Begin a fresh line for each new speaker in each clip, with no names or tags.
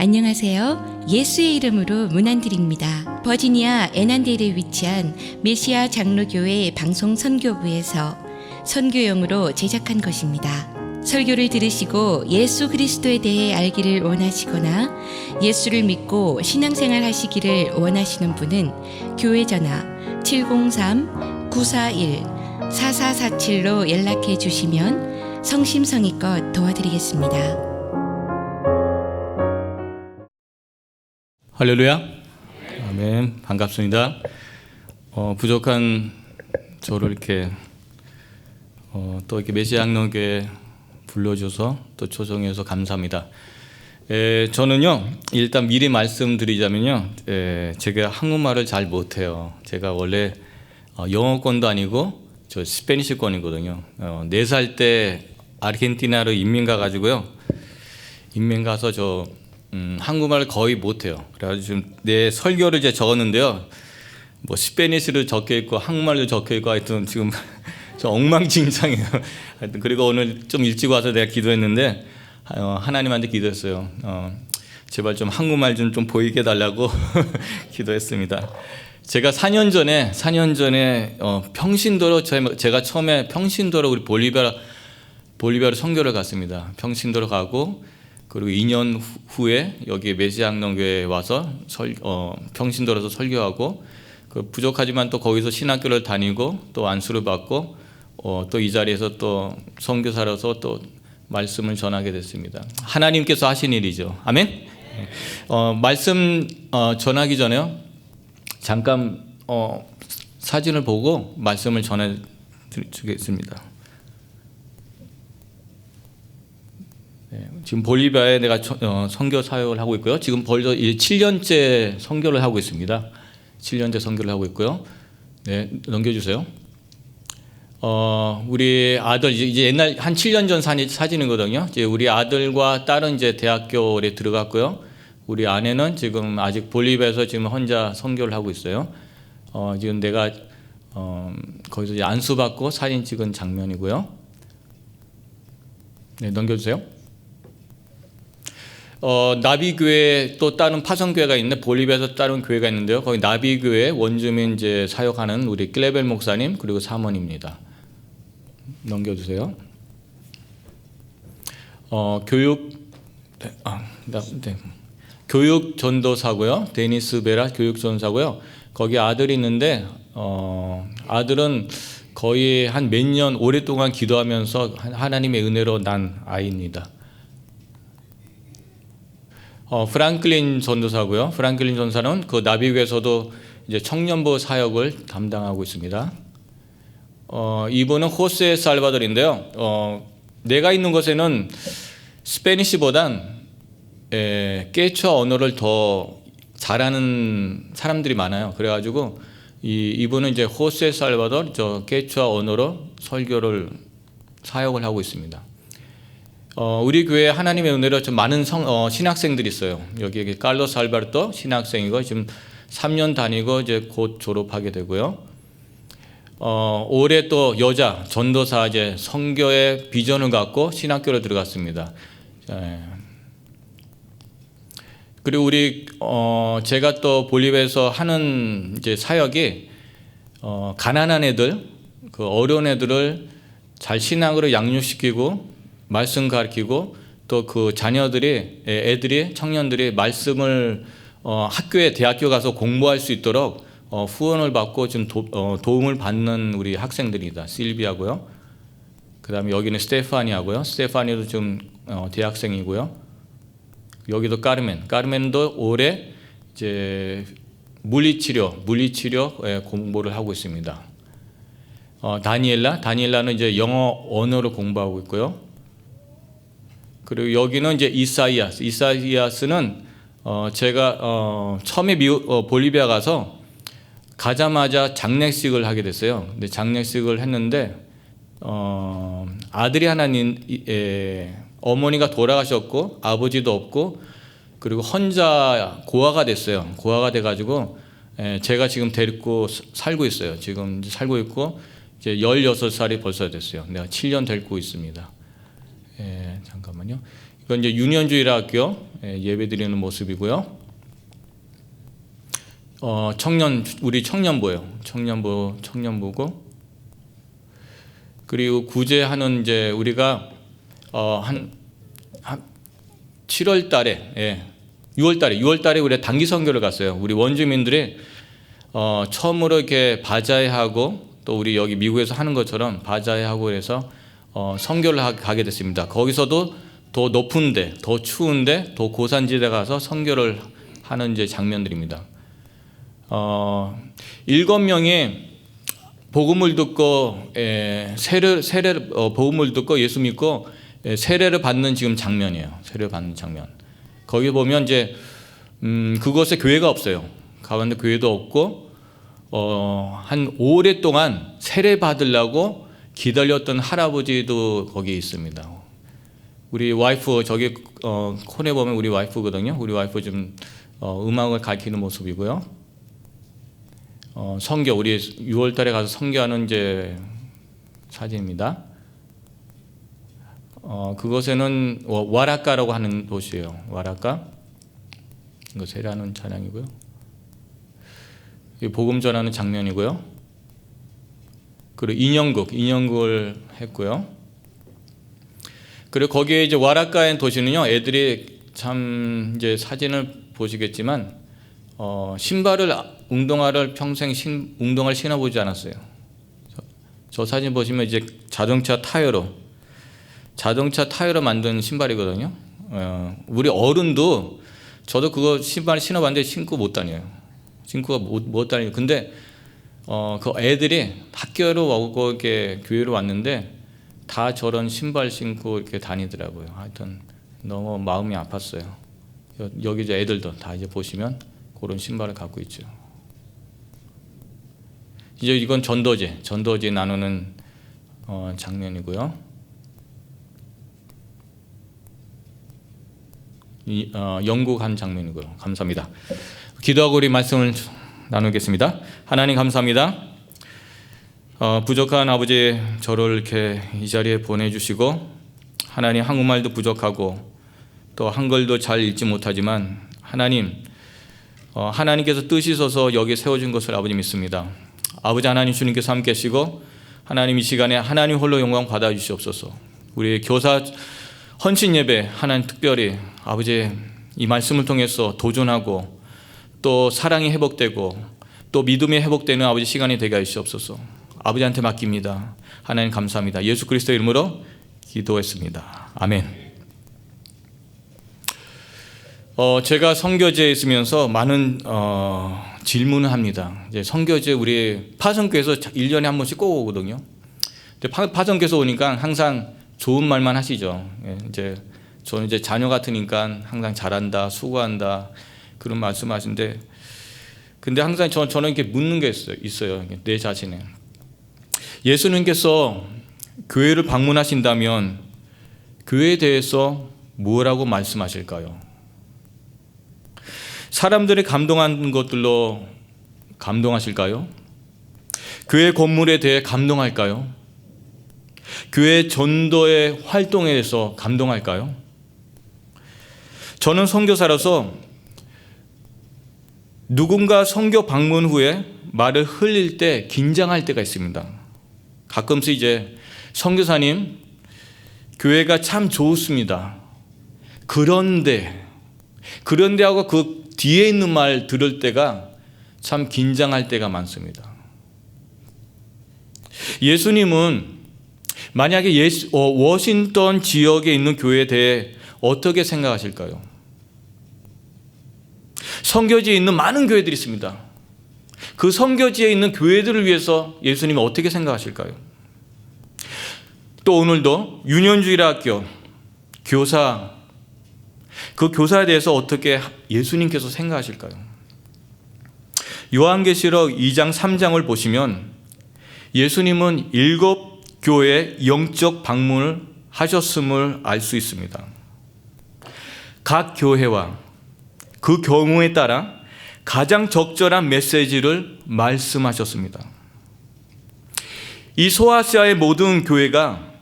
안녕하세요. 예수의 이름으로 문안드립니다. 버지니아 애난데일에 위치한 메시아 장로교회 방송 선교부에서 선교용으로 제작한 것입니다. 설교를 들으시고 예수 그리스도에 대해 알기를 원하시거나 예수를 믿고 신앙생활 하시기를 원하시는 분은 교회 전화 703-941-4447로 연락해 주시면 성심성의껏 도와드리겠습니다.
할렐루야. 아멘. 반갑습니다. 부족한 저를 이렇게 또 이렇게 메시아 장로교회 불러줘서 또 초청해서 감사합니다. 저는요 일단 미리 말씀드리자면요, 제가 한국말을 잘 못해요. 제가 원래 영어권도 아니고 저 스페니쉬권이거든요. 4살 때 아르헨티나로 이민 가가지고요. 이민 가서 저 한국말을 거의 못해요. 그래가지고 지금 내 설교를 이제 적었는데요. 뭐 스페니쉬로 적혀 있고 한국말로 적혀 있고 하여튼 지금 저 엉망진창이에요. 하여튼 그리고 오늘 좀 일찍 와서 내가 기도했는데 하나님한테 기도했어요. 제발 좀 한국말 좀 보이게 해달라고 기도했습니다. 제가 4년 전에 평신도로 제가 처음에 평신도로 우리 볼리비아로 선교를 갔습니다. 평신도로 가고 그리고 2년 후에 여기 메시아 장로교회에 와서 평신도로서 설교하고 부족하지만 또 거기서 신학교를 다니고 또 안수를 받고 또 이 자리에서 또 선교사로서 또 말씀을 전하게 됐습니다. 하나님께서 하신 일이죠. 아멘. 말씀 전하기 전에요. 잠깐 사진을 보고 말씀을 전해 드리겠습니다. 지금 볼리비아에 내가 선교 사역을 하고 있고요. 지금 벌써 7년째 선교를 하고 있습니다. 7년째 선교를 하고 있고요. 네, 넘겨주세요. 우리 아들 이제 옛날 한 7년 전 사진이거든요. 이제 우리 아들과 딸은 이제 대학교에 들어갔고요. 우리 아내는 지금 아직 볼리비아에서 지금 혼자 선교를 하고 있어요. 지금 내가 거기서 이제 안수받고 사진 찍은 장면이고요. 네, 넘겨주세요. 나비교회 또 다른 파송교회가 있는데 볼리비아에서 다른 교회가 있는데요. 거기 나비교회 원주민 이제 사역하는 우리 클레벨 목사님 그리고 사모님입니다. 넘겨주세요. 교육 전도사고요. 데니스 베라 교육 전도사고요. 거기 아들이 있는데 아들은 거의 한 몇 년 오랫동안 기도하면서 하나님의 은혜로 난 아이입니다. 프랑클린 전도사고요. 프랑클린 전도사는 그 나비교에서도 이제 청년부 사역을 담당하고 있습니다. 이분은 호세 살바도르인데요. 내가 있는 곳에는 스페니쉬보단 깨추아 언어를 더 잘하는 사람들이 많아요. 그래가지고 이분은 이제 호세 살바도르 저 깨추아 언어로 설교를 사역을 하고 있습니다. 우리 교회에 하나님의 은혜로 좀 많은 신학생들이 있어요. 여기 칼로스 알베르토 신학생이고 지금 3년 다니고 이제 곧 졸업하게 되고요. 올해 또 여자 전도사 이제 선교의 비전을 갖고 신학교로 들어갔습니다. 그리고 우리 제가 또 볼리비아에서 하는 이제 사역이 가난한 애들, 그 어려운 애들을 잘 신앙으로 양육시키고 말씀 가르치고 또 그 애들이 청년들이 말씀을 학교에 대학교 가서 공부할 수 있도록 후원을 받고 좀 도움을 받는 우리 학생들이다. 실비하고요. 그다음에 여기는 스테파니하고요. 스테파니도 좀 대학생이고요. 여기도 까르멘도 올해 이제 물리치료 공부를 하고 있습니다. 다니엘라는 이제 영어 언어를 공부하고 있고요. 그리고 여기는 이제 이사이아스는 제가 처음에 볼리비아 가자마자 장례식을 하게 됐어요. 근데 장례식을 했는데 아들이 하나 어머니가 돌아가셨고 아버지도 없고 그리고 혼자 고아가 됐어요. 고아가 돼가지고 제가 지금 데리고 살고 있어요. 지금 살고 있고 이제 16살이 벌써 됐어요. 내가 7년 데리고 있습니다. 잠깐만요. 이건 이제 유년주일학교 예배 드리는 모습이고요. 우리 청년부예요. 청년부고, 그리고 구제하는 이제 우리가 한 7월 달에 6월 달에 우리 단기 선교를 갔어요. 우리 원주민들이 처음으로 이렇게 바자회하고, 또 우리 여기 미국에서 하는 것처럼 바자회하고 그래서 선교를 가게 됐습니다. 거기서도 더 높은데, 더 추운데, 더 고산지대 가서 선교를 하는 이제 장면들입니다. 7명이 복음을 듣고 복음을 듣고 예수 믿고 세례를 받는 지금 장면이에요. 세례를 받는 장면. 거기 보면 이제 그곳에 교회가 없어요. 가운데 교회도 없고 한 오랫동안 세례 받으려고 기다렸던 할아버지도 거기 있습니다. 우리 와이프 저기 콘에 보면 우리 와이프거든요. 우리 와이프 좀 음악을 가르치는 모습이고요. 선교, 우리 6월 달에 가서 선교하는 이제 사진입니다. 그곳에는 와라카라고 하는 도시예요. 와라카. 이거 세례하는 찬양이고요. 복음 전하는 장면이고요. 그리고 인형극을 했고요. 그리고 거기에 이제 와라카의 도시는요, 애들이 참 이제 사진을 보시겠지만 운동화를 평생 운동화를 신어보지 않았어요. 저 사진 보시면 이제 자동차 타이어로 만든 신발이거든요. 우리 어른도 저도 그거 신발 신어봤는데 신고 못 다녀요. 신고가 못 다녀요. 근데 그 애들이 학교로 오고 이렇게 교회로 왔는데 다 저런 신발 신고 이렇게 다니더라고요. 하여튼 너무 마음이 아팠어요. 여기 이제 애들도 다 이제 보시면 그런 신발을 갖고 있죠. 이제 이건 전도제 나누는 장면이고요. 영국 한 장면이고요. 감사합니다. 기도하고 우리 말씀을 나누겠습니다. 하나님 감사합니다. 부족한 아버지 저를 이렇게 이 자리에 보내주시고, 하나님 한국말도 부족하고 또 한글도 잘 읽지 못하지만 하나님께서 뜻이 있어서 여기 세워준 것을 아버지 믿습니다. 아버지 하나님 주님께서 함께 하시고, 하나님 이 시간에 하나님 홀로 영광 받아주시옵소서. 우리 교사 헌신 예배 하나님 특별히 아버지 이 말씀을 통해서 도전하고 또 사랑이 회복되고 또 믿음이 회복되는 아버지 시간이 되게 하시옵소서. 아버지한테 맡깁니다. 하나님 감사합니다. 예수 그리스도의 이름으로 기도했습니다. 아멘. 제가 선교제에 있으면서 많은 질문을 합니다. 이제 선교제 우리 파선교에서 1년에 한 번씩 꼭 오거든요. 근데 파선교에서 오니까 항상 좋은 말만 하시죠. 저는 이제 자녀 같으니까 항상 잘한다, 수고한다 그런 말씀하시는데, 근데 항상 저는 이렇게 묻는 게 있어요. 내 자신에. 예수님께서 교회를 방문하신다면 교회에 대해서 뭐라고 말씀하실까요? 사람들이 감동한 것들로 감동하실까요? 교회 건물에 대해 감동할까요? 교회 전도의 활동에 대해서 감동할까요? 저는 선교사로서 누군가 선교 방문 후에 말을 흘릴 때 긴장할 때가 있습니다. 가끔씩 이제 선교사님 교회가 참 좋습니다. 그런데 하고 그 뒤에 있는 말 들을 때가 참 긴장할 때가 많습니다. 예수님은 만약에 워싱턴 지역에 있는 교회에 대해 어떻게 생각하실까요? 선교지에 있는 많은 교회들이 있습니다. 그 선교지에 있는 교회들을 위해서 예수님은 어떻게 생각하실까요? 또 오늘도 유년주일학교 교사, 그 교사에 대해서 어떻게 예수님께서 생각하실까요? 요한계시록 2장 3장을 보시면 예수님은 7교회 영적 방문을 하셨음을 알 수 있습니다. 각 교회와 그 경우에 따라 가장 적절한 메시지를 말씀하셨습니다. 이 소아시아의 모든 교회가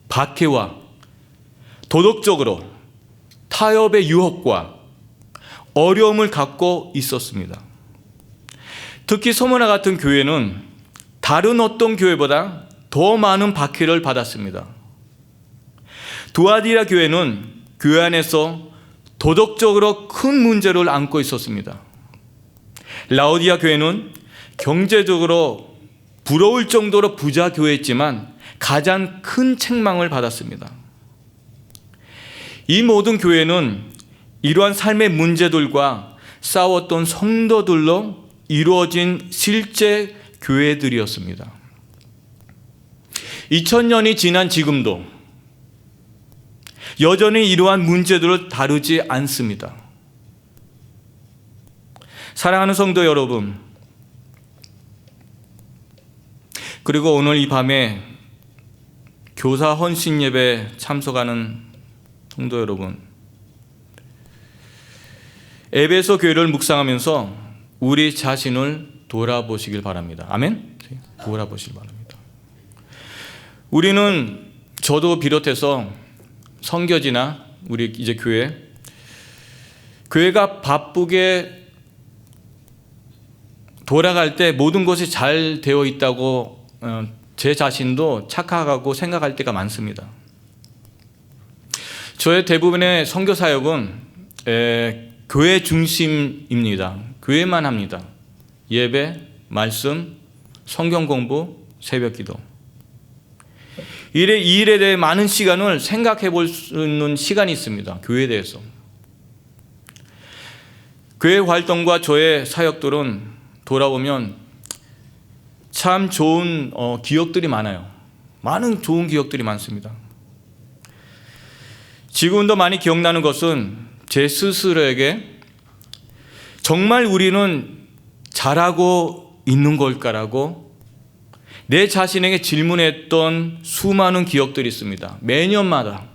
박해와 도덕적으로 타협의 유혹과 어려움을 갖고 있었습니다. 특히 소문화 같은 교회는 다른 어떤 교회보다 더 많은 박해를 받았습니다. 두아디라 교회는 교회 안에서 도덕적으로 큰 문제를 안고 있었습니다. 라오디아 교회는 경제적으로 부러울 정도로 부자 교회였지만 가장 큰 책망을 받았습니다. 이 모든 교회는 이러한 삶의 문제들과 싸웠던 성도들로 이루어진 실제 교회들이었습니다. 2000년이 지난 지금도 여전히 이러한 문제들을 다루지 않습니다. 사랑하는 성도 여러분, 그리고 오늘 이 밤에 교사 헌신 예배 참석하는 성도 여러분, 에베소 교회를 묵상하면서 우리 자신을 돌아보시길 바랍니다. 아멘? 돌아보시길 바랍니다. 우리는 저도 비롯해서 성교지나 우리 이제 교회가 바쁘게 돌아갈 때 모든 것이 잘 되어 있다고 제 자신도 착각하고 생각할 때가 많습니다. 저의 대부분의 선교 사역은 교회 중심입니다. 교회만 합니다. 예배, 말씀, 성경 공부, 새벽 기도. 이 일에 대해 많은 시간을 생각해 볼 수 있는 시간이 있습니다. 교회에 대해서. 교회 활동과 저의 사역들은 돌아보면 참 좋은 기억들이 많아요. 많은 좋은 기억들이 많습니다. 지금도 많이 기억나는 것은 제 스스로에게 정말 우리는 잘하고 있는 걸까라고 내 자신에게 질문했던 수많은 기억들이 있습니다. 매년마다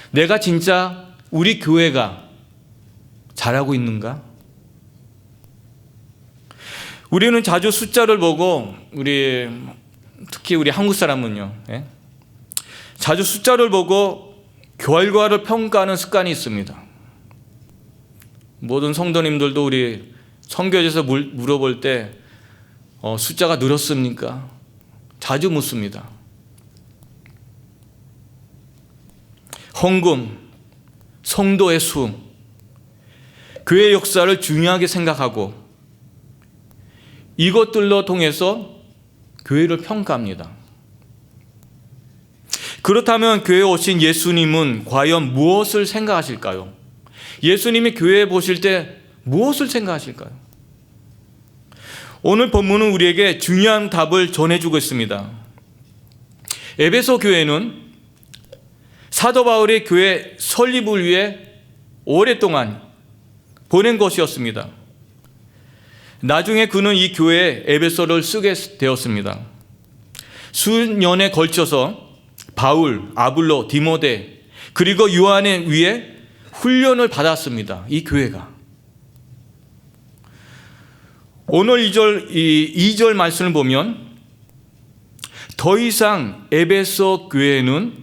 내가 진짜 우리 교회가 잘하고 있는가? 우리는 자주 숫자를 보고 특히 우리 한국 사람은요, 자주 숫자를 보고 결과를 평가하는 습관이 있습니다. 모든 성도님들도 우리 선교지에서 물어볼 때 숫자가 늘었습니까? 자주 묻습니다. 헌금, 성도의 수, 교회 역사를 중요하게 생각하고 이것들로 통해서 교회를 평가합니다. 그렇다면 교회에 오신 예수님은 과연 무엇을 생각하실까요? 예수님이 교회에 보실 때 무엇을 생각하실까요? 오늘 본문은 우리에게 중요한 답을 전해주고 있습니다. 에베소 교회는 사도 바울이 교회 설립을 위해 오랫동안 보낸 것이었습니다. 나중에 그는 이 교회에 에베소를 쓰게 되었습니다. 수년에 걸쳐서 바울, 아블로, 디모데 그리고 요한에 위해 훈련을 받았습니다. 이 교회가. 오늘 2절 말씀을 보면 더 이상 에베소 교회는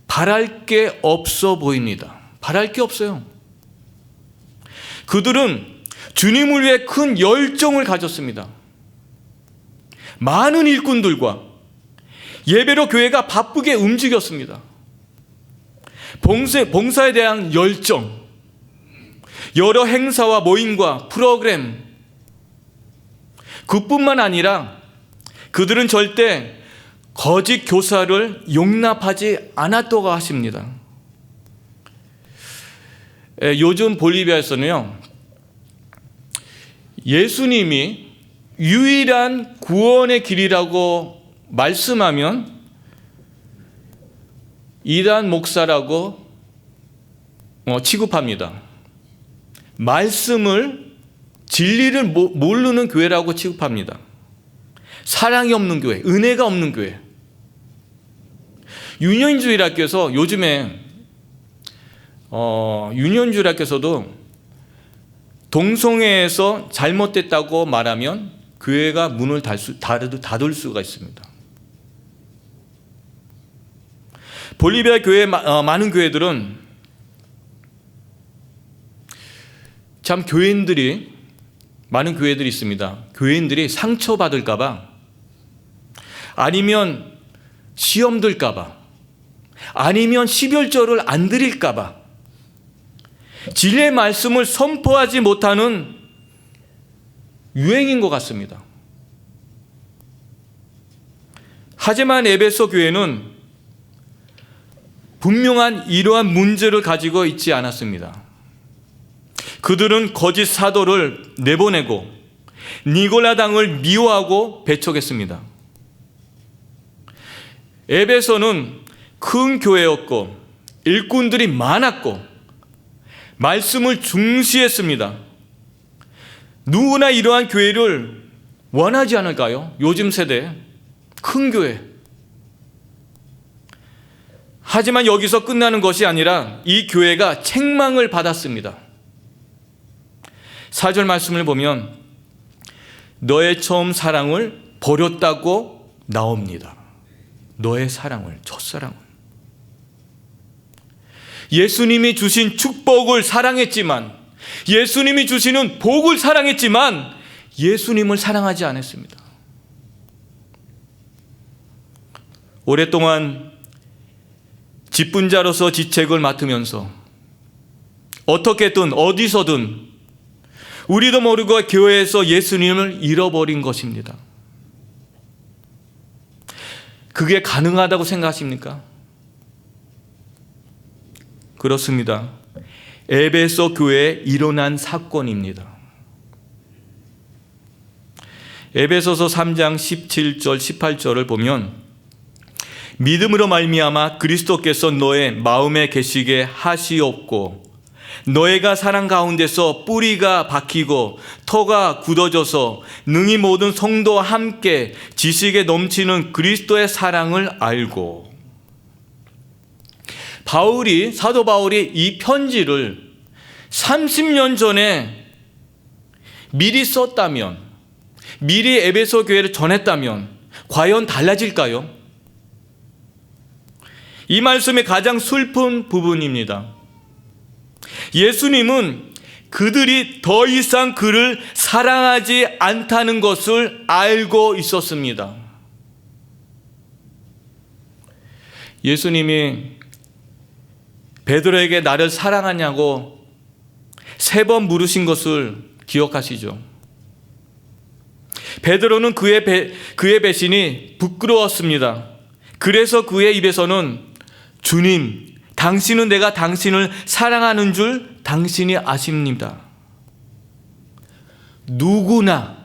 바랄 게 없어 보입니다. 바랄 게 없어요. 그들은 주님을 위해 큰 열정을 가졌습니다. 많은 일꾼들과 예배로 교회가 바쁘게 움직였습니다. 봉사에 대한 열정, 여러 행사와 모임과 프로그램, 그뿐만 아니라 그들은 절대 거짓 교사를 용납하지 않았다고 하십니다. 요즘 볼리비아에서는요, 예수님이 유일한 구원의 길이라고 말씀하면 이단 목사라고 취급합니다. 말씀을 진리를 모르는 교회라고 취급합니다. 사랑이 없는 교회, 은혜가 없는 교회. 유년주일학교에서 요즘에 유년주일학교에서도 동성애에서 잘못됐다고 말하면 교회가 문을 닫을 수가 있습니다. 볼리비아 교회 많은 교회들은 참 많은 교회들이 있습니다. 교인들이 상처받을까 봐, 아니면 시험 들까 봐, 아니면 12월절을 안 드릴까 봐 진리의 말씀을 선포하지 못하는 유행인 것 같습니다. 하지만 에베소 교회는 분명한 이러한 문제를 가지고 있지 않았습니다. 그들은 거짓 사도를 내보내고 니골라 당을 미워하고 배척했습니다. 에베소는 큰 교회였고 일꾼들이 많았고 말씀을 중시했습니다. 누구나 이러한 교회를 원하지 않을까요? 요즘 세대 큰 교회. 하지만 여기서 끝나는 것이 아니라 이 교회가 책망을 받았습니다. 4절 말씀을 보면 너의 처음 사랑을 버렸다고 나옵니다. 너의 사랑을, 첫사랑을. 예수님이 주신 축복을 사랑했지만, 예수님이 주시는 복을 사랑했지만 예수님을 사랑하지 않았습니다. 오랫동안 직분자로서 직책을 맡으면서 어떻게든 어디서든 우리도 모르고 교회에서 예수님을 잃어버린 것입니다. 그게 가능하다고 생각하십니까? 그렇습니다. 에베소 교회에 일어난 사건입니다. 에베소서 3장 17절 18절을 보면 믿음으로 말미암아 그리스도께서 너의 마음에 계시게 하시옵고 너희가 사랑 가운데서 뿌리가 박히고 터가 굳어져서 능히 모든 성도와 함께 지식에 넘치는 그리스도의 사랑을 알고. 사도 바울이 이 편지를 30년 전에 미리 썼다면, 미리 에베소 교회를 전했다면 과연 달라질까요? 이 말씀의 가장 슬픈 부분입니다. 예수님은 그들이 더 이상 그를 사랑하지 않다는 것을 알고 있었습니다. 예수님이 베드로에게 나를 사랑하냐고 3번 물으신 것을 기억하시죠? 베드로는 그의 배신이 부끄러웠습니다. 그래서 그의 입에서는 주님, 당신은 내가 당신을 사랑하는 줄 당신이 아십니다. 누구나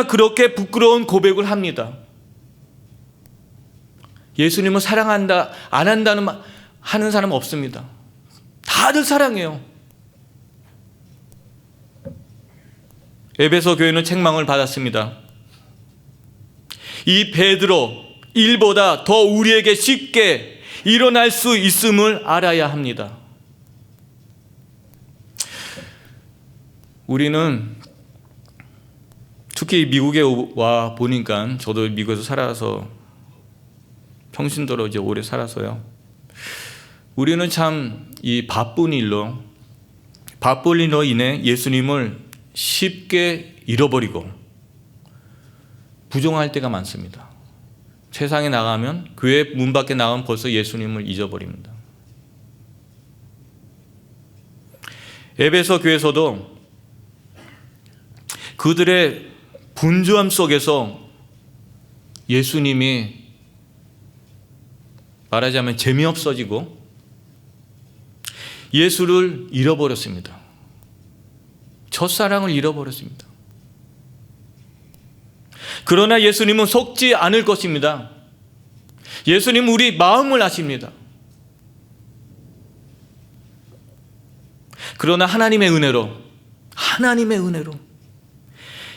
그렇게 부끄러운 고백을 합니다. 예수님을 사랑한다, 안 한다는 하는 사람 없습니다. 다들 사랑해요. 에베소 교회는 책망을 받았습니다. 이 베드로 일보다 더 우리에게 쉽게 일어날 수 있음을 알아야 합니다. 우리는 특히 미국에 와 보니까, 저도 미국에서 살아서 평신도로 이제 오래 살아서요, 우리는 참 이 바쁜 일로 인해 예수님을 쉽게 잃어버리고 부정할 때가 많습니다. 세상에 나가면, 교회 문 밖에 나가면 벌써 예수님을 잊어버립니다. 에베소 교회에서도 그들의 분주함 속에서 예수님이 말하자면 재미없어지고 예수를 잃어버렸습니다. 첫사랑을 잃어버렸습니다. 그러나 예수님은 속지 않을 것입니다. 예수님은 우리 마음을 아십니다. 그러나 하나님의 은혜로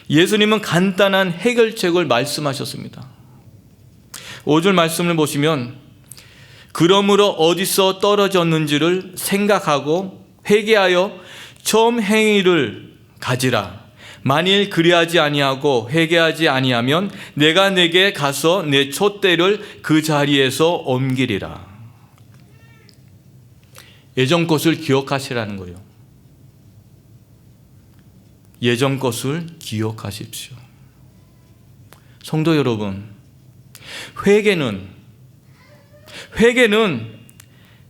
예수님은 간단한 해결책을 말씀하셨습니다. 5절 말씀을 보시면 그러므로 어디서 떨어졌는지를 생각하고 회개하여 처음 행위를 가지라. 만일 그리하지 아니하고 회개하지 아니하면 내가 내게 가서 내 촛대를 그 자리에서 옮기리라. 예전 것을 기억하시라는 거예요. 예전 것을 기억하십시오. 성도 여러분, 회개는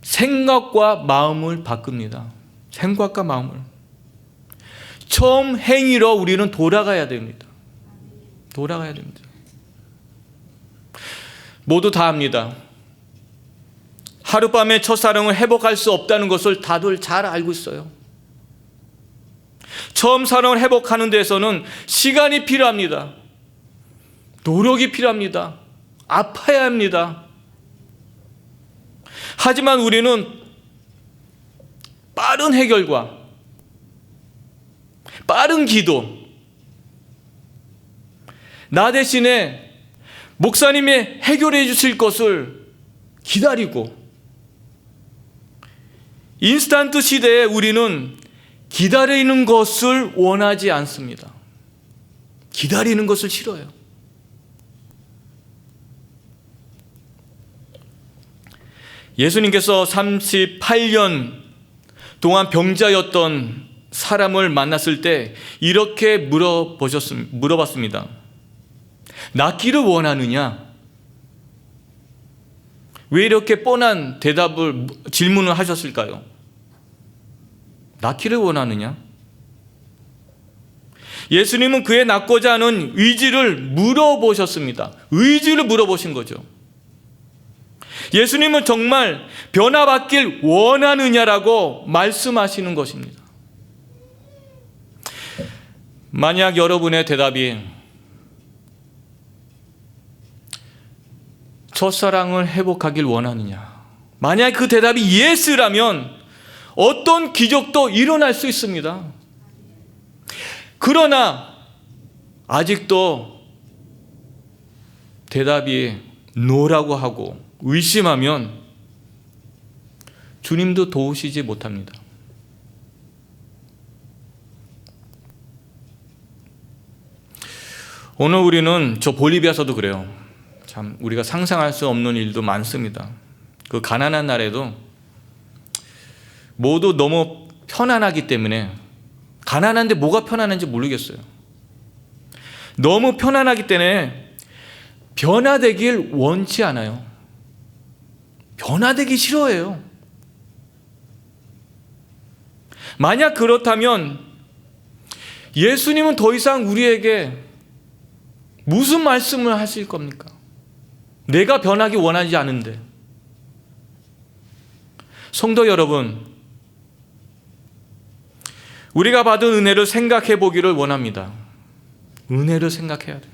생각과 마음을 바꿉니다. 생각과 마음을. 처음 행위로 우리는 돌아가야 됩니다. 돌아가야 됩니다. 모두 다 압니다. 하룻밤에 첫사랑을 회복할 수 없다는 것을 다들 잘 알고 있어요. 처음 사랑을 회복하는 데서는 시간이 필요합니다. 노력이 필요합니다. 아파야 합니다. 하지만 우리는 빠른 해결과 빠른 기도, 나 대신에 목사님이 해결해 주실 것을 기다리고, 인스턴트 시대에 우리는 기다리는 것을 원하지 않습니다. 기다리는 것을 싫어요. 예수님께서 38년 동안 병자였던 사람을 만났을 때 이렇게 물어봤습니다. 낫기를 원하느냐? 왜 이렇게 뻔한 질문을 하셨을까요? 낫기를 원하느냐? 예수님은 그의 낫고자 하는 의지를 물어보셨습니다. 의지를 물어보신 거죠. 예수님은 정말 변화받길 원하느냐라고 말씀하시는 것입니다. 만약 여러분의 대답이 첫사랑을 회복하길 원하느냐, 만약 그 대답이 예스라면 어떤 기적도 일어날 수 있습니다. 그러나 아직도 대답이 노라고 하고 의심하면 주님도 도우시지 못합니다. 오늘 우리는 저 볼리비아서도 그래요. 참 우리가 상상할 수 없는 일도 많습니다. 그 가난한 나라에도 모두 너무 편안하기 때문에, 가난한데 뭐가 편안한지 모르겠어요. 너무 편안하기 때문에 변화되길 원치 않아요. 변화되기 싫어해요. 만약 그렇다면 예수님은 더 이상 우리에게 무슨 말씀을 하실 겁니까? 내가 변하기 원하지 않은데. 성도 여러분, 우리가 받은 은혜를 생각해 보기를 원합니다. 은혜를 생각해야 돼요.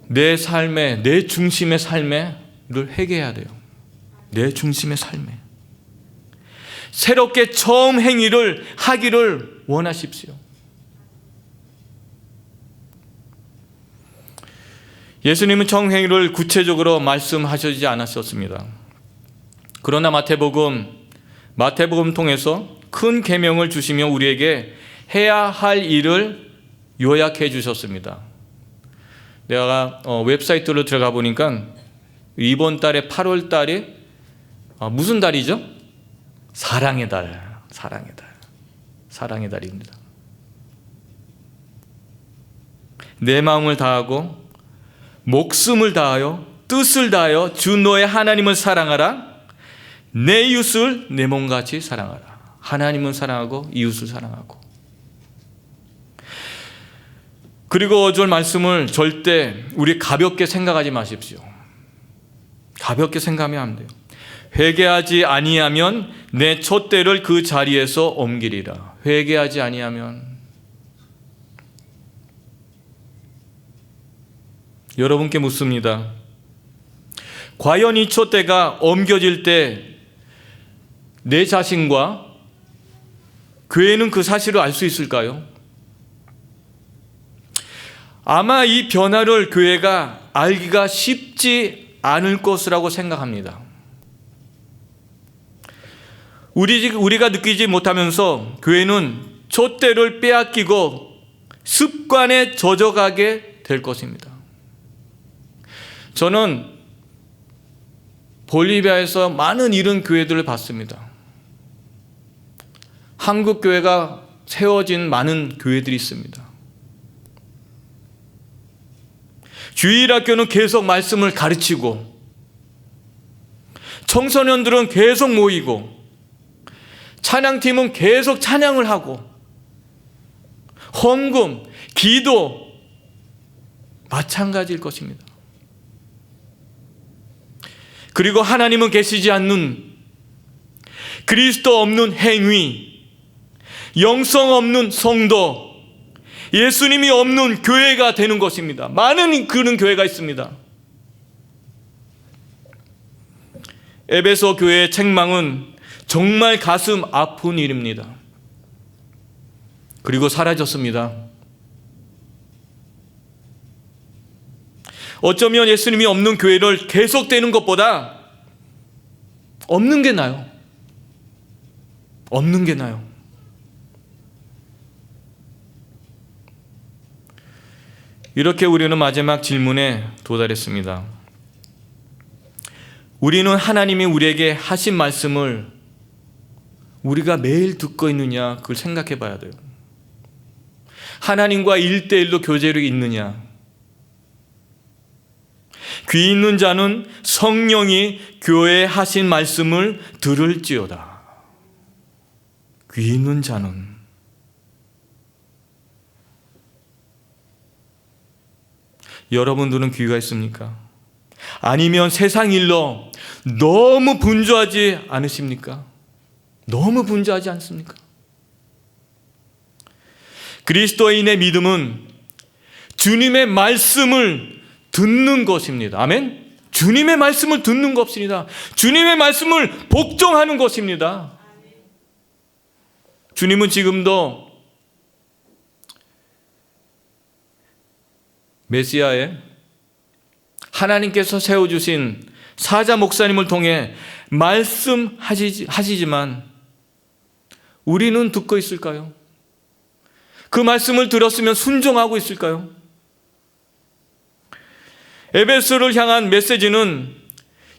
내 삶에, 내 중심의 삶에를 회개해야 돼요. 내 중심의 삶에. 새롭게 처음 행위를 하기를 원하십시오. 예수님은 처음 행위를 구체적으로 말씀하시지 않았었습니다. 그러나 마태복음 통해서 큰 계명을 주시며 우리에게 해야 할 일을 요약해 주셨습니다. 내가 웹사이트로 들어가 보니까 이번 달에 8월 달이 무슨 달이죠? 사랑의 달입니다. 내 마음을 다하고 목숨을 다하여 뜻을 다하여 주 너의 하나님을 사랑하라. 내 이웃을 내 몸같이 사랑하라. 하나님은 사랑하고 이웃을 사랑하고. 그리고 어쩔 말씀을 절대 우리 가볍게 생각하지 마십시오. 가볍게 생각하면 안 돼요. 회개하지 아니하면 내 촛대를 그 자리에서 옮기리라. 회개하지 아니하면. 여러분께 묻습니다. 과연 이 촛대가 옮겨질 때 내 자신과 교회는 그 사실을 알 수 있을까요? 아마 이 변화를 교회가 알기가 쉽지 않을 것이라고 생각합니다. 우리가 느끼지 못하면서 교회는 촛대를 빼앗기고 습관에 젖어가게 될 것입니다. 저는 볼리비아에서 많은 이런 교회들을 봤습니다. 한국 교회가 세워진 많은 교회들이 있습니다. 주일학교는 계속 말씀을 가르치고, 청소년들은 계속 모이고, 찬양팀은 계속 찬양을 하고, 헌금, 기도 마찬가지일 것입니다. 그리고 하나님은 계시지 않는 그리스도 없는 행위, 영성 없는 성도, 예수님이 없는 교회가 되는 것입니다. 많은 그런 교회가 있습니다. 에베소 교회의 책망은 정말 가슴 아픈 일입니다. 그리고 사라졌습니다. 어쩌면 예수님이 없는 교회를 계속되는 것보다 없는 게 나아요. 없는 게 나아요. 이렇게 우리는 마지막 질문에 도달했습니다. 우리는 하나님이 우리에게 하신 말씀을 우리가 매일 듣고 있느냐, 그걸 생각해 봐야 돼요. 하나님과 1대1로 교제로 있느냐. 귀 있는 자는 성령이 교회에 하신 말씀을 들을지어다. 귀 있는 자는. 여러분들은 귀가 있습니까? 아니면 세상 일로 너무 분주하지 않으십니까? 너무 분주하지 않습니까? 그리스도인의 믿음은 주님의 말씀을 듣는 것입니다. 아멘? 주님의 말씀을 듣는 것입니다. 주님의 말씀을 복종하는 것입니다. 주님은 지금도 메시아에 하나님께서 세워주신 사자 목사님을 통해 말씀하시지만 우리는 듣고 있을까요? 그 말씀을 들었으면 순종하고 있을까요? 에베소를 향한 메시지는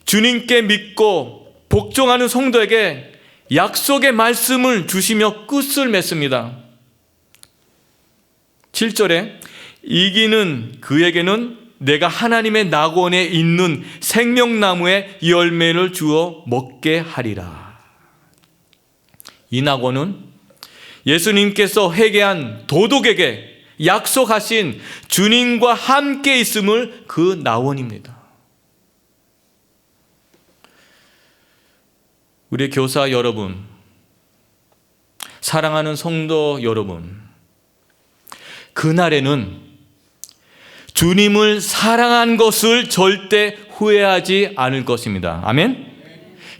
주님께 믿고 복종하는 성도에게 약속의 말씀을 주시며 끝을 맺습니다. 7절에 이기는 그에게는 내가 하나님의 낙원에 있는 생명나무의 열매를 주어 먹게 하리라. 이 낙원은 예수님께서 회개한 도둑에게 약속하신 주님과 함께 있음을 그 낙원입니다. 우리 교사 여러분, 사랑하는 성도 여러분, 그날에는 주님을 사랑한 것을 절대 후회하지 않을 것입니다. 아멘?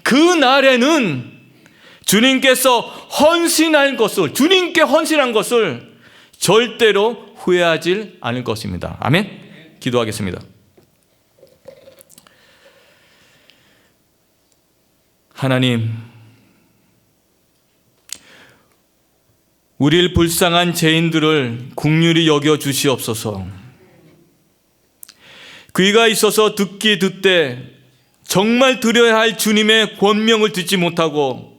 그날에는 주님께서 헌신한 것을, 주님께 헌신한 것을 절대로 후회하지 않을 것입니다. 아멘? 기도하겠습니다. 하나님, 우리를 불쌍한 죄인들을 긍휼히 여겨 주시옵소서. 귀가 있어서 듣되 정말 들어야 할 주님의 권명을 듣지 못하고,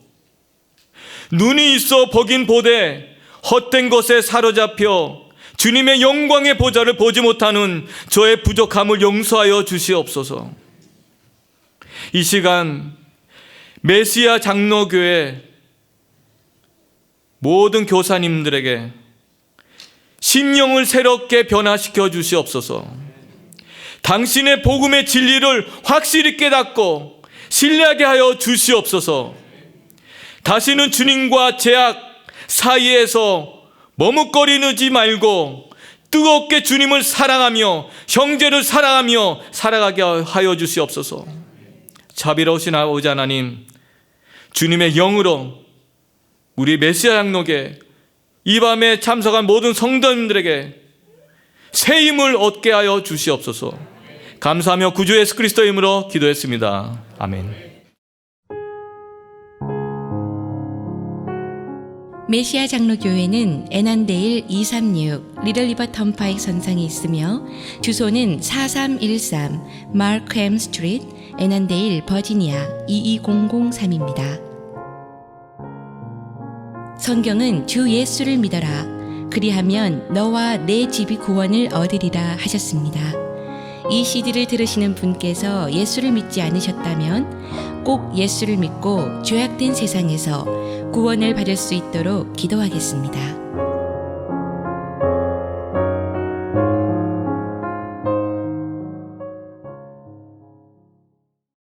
눈이 있어 보긴 보되 헛된 것에 사로잡혀 주님의 영광의 보좌를 보지 못하는 저의 부족함을 용서하여 주시옵소서. 이 시간 메시아 장로교회 모든 교사님들에게 심령을 새롭게 변화시켜 주시옵소서. 당신의 복음의 진리를 확실히 깨닫고 신뢰하게 하여 주시옵소서. 다시는 주님과 죄악 사이에서 머뭇거리지 말고 뜨겁게 주님을 사랑하며 형제를 사랑하며 살아가게 하여 주시옵소서. 자비로우신 아버지 하나님, 주님의 영으로 우리 메시아 장로교 이 밤에 참석한 모든 성도님들에게 새 힘을 얻게 하여 주시옵소서. 감사하며 구주 예수 그리스도의 이름으로 기도했습니다. 아멘.
메시아 장로교회는 애난데일 236 리틀리버 턴파이크 선상에 있으며 주소는 4313 마크햄 스트리트 애난데일 버지니아 22003입니다. 성경은 주 예수를 믿어라. 그리하면 너와 내 집이 구원을 얻으리라 하셨습니다. 이 CD를 들으시는 분께서 예수를 믿지 않으셨다면 꼭 예수를 믿고 죄악된 세상에서 구원을 받을 수 있도록 기도하겠습니다.